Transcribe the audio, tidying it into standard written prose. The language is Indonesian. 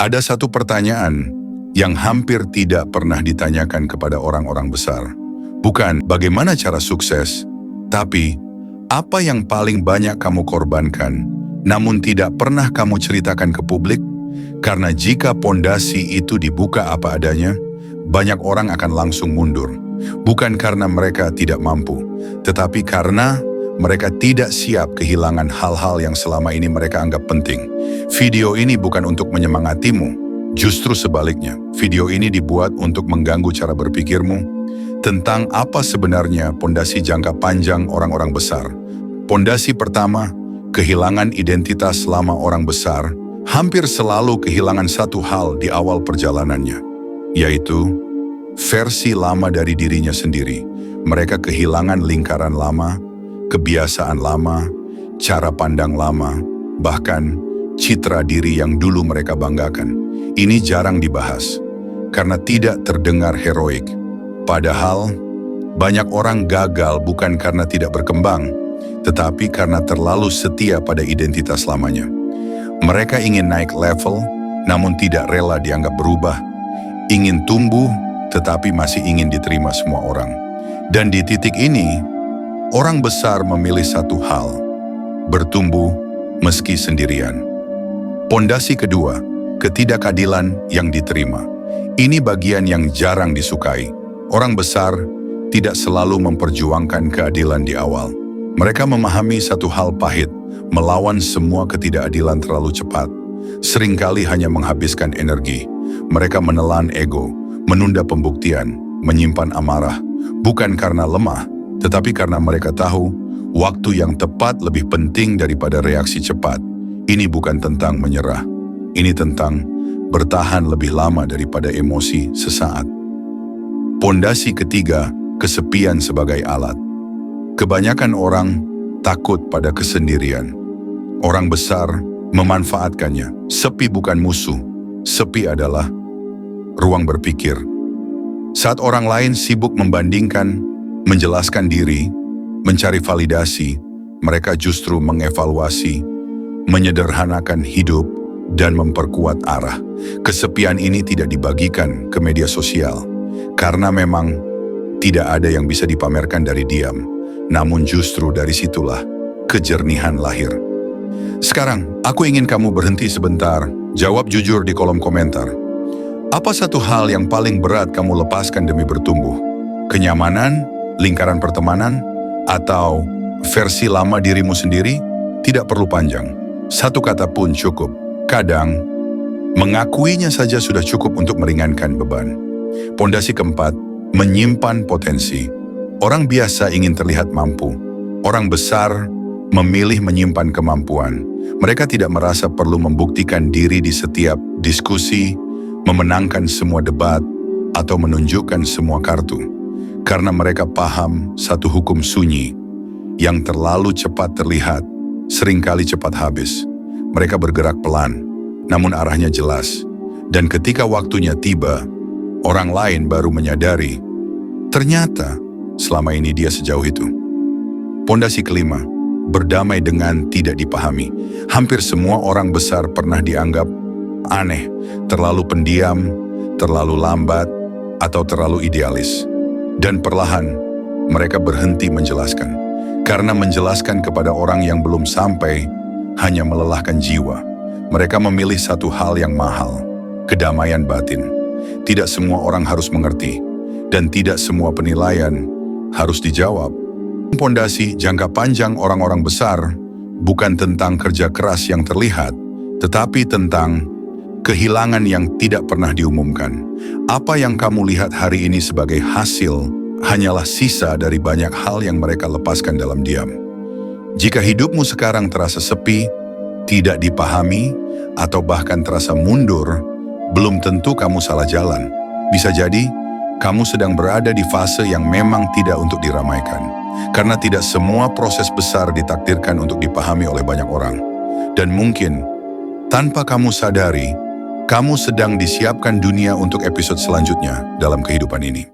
Ada satu pertanyaan yang hampir tidak pernah ditanyakan kepada orang-orang besar. Bukan bagaimana cara sukses, tapi apa yang paling banyak kamu korbankan, namun tidak pernah kamu ceritakan ke publik? Karena jika pondasi itu dibuka apa adanya, banyak orang akan langsung mundur. Bukan karena mereka tidak mampu, tetapi karena mereka tidak siap kehilangan hal-hal yang selama ini mereka anggap penting. Video ini bukan untuk menyemangatimu, justru sebaliknya. Video ini dibuat untuk mengganggu cara berpikirmu tentang apa sebenarnya pondasi jangka panjang orang-orang besar. Pondasi pertama, kehilangan identitas selama orang besar, hampir selalu kehilangan satu hal di awal perjalanannya, yaitu versi lama dari dirinya sendiri. Mereka kehilangan lingkaran lama, kebiasaan lama, cara pandang lama, bahkan citra diri yang dulu mereka banggakan. Ini jarang dibahas, karena tidak terdengar heroik. Padahal, banyak orang gagal bukan karena tidak berkembang, tetapi karena terlalu setia pada identitas lamanya. Mereka ingin naik level, namun tidak rela dianggap berubah. Ingin tumbuh, tetapi masih ingin diterima semua orang. Dan di titik ini, orang besar memilih satu hal, bertumbuh meski sendirian. Pondasi kedua, ketidakadilan yang diterima. Ini bagian yang jarang disukai. Orang besar tidak selalu memperjuangkan keadilan di awal. Mereka memahami satu hal pahit, melawan semua ketidakadilan terlalu cepat. Seringkali hanya menghabiskan energi. Mereka menelan ego, menunda pembuktian, menyimpan amarah. Bukan karena lemah, tetapi karena mereka tahu waktu yang tepat lebih penting daripada reaksi cepat. Ini bukan tentang menyerah. Ini tentang bertahan lebih lama daripada emosi sesaat. Pondasi ketiga, kesepian sebagai alat. Kebanyakan orang takut pada kesendirian. Orang besar memanfaatkannya. Sepi bukan musuh. Sepi adalah ruang berpikir. Saat orang lain sibuk membandingkan, menjelaskan diri, mencari validasi, mereka justru mengevaluasi, menyederhanakan hidup, dan memperkuat arah. Kesepian ini tidak dibagikan ke media sosial, karena memang tidak ada yang bisa dipamerkan dari diam. Namun justru dari situlah kejernihan lahir. Sekarang, aku ingin kamu berhenti sebentar, jawab jujur di kolom komentar. Apa satu hal yang paling berat kamu lepaskan demi bertumbuh? Kenyamanan, lingkaran pertemanan, atau versi lama dirimu sendiri? Tidak perlu panjang. Satu kata pun cukup. Kadang, mengakuinya saja sudah cukup untuk meringankan beban. Pondasi keempat, menyimpan potensi. Orang biasa ingin terlihat mampu. Orang besar memilih menyimpan kemampuan. Mereka tidak merasa perlu membuktikan diri di setiap diskusi, memenangkan semua debat, atau menunjukkan semua kartu. Karena mereka paham satu hukum sunyi, yang terlalu cepat terlihat, seringkali cepat habis. Mereka bergerak pelan, namun arahnya jelas. Dan ketika waktunya tiba, orang lain baru menyadari, ternyata selama ini dia sejauh itu. Pondasi kelima, berdamai dengan tidak dipahami. Hampir semua orang besar pernah dianggap aneh, terlalu pendiam, terlalu lambat, atau terlalu idealis. Dan perlahan, mereka berhenti menjelaskan. Karena menjelaskan kepada orang yang belum sampai hanya melelahkan jiwa. Mereka memilih satu hal yang mahal, kedamaian batin. Tidak semua orang harus mengerti, dan tidak semua penilaian harus dijawab. Pondasi jangka panjang orang-orang besar bukan tentang kerja keras yang terlihat, tetapi tentang kehilangan yang tidak pernah diumumkan. Apa yang kamu lihat hari ini sebagai hasil hanyalah sisa dari banyak hal yang mereka lepaskan dalam diam. Jika hidupmu sekarang terasa sepi, tidak dipahami, atau bahkan terasa mundur, belum tentu kamu salah jalan. Bisa jadi, kamu sedang berada di fase yang memang tidak untuk diramaikan. Karena tidak semua proses besar ditakdirkan untuk dipahami oleh banyak orang. Dan mungkin, tanpa kamu sadari, kamu sedang disiapkan dunia untuk episode selanjutnya dalam kehidupan ini.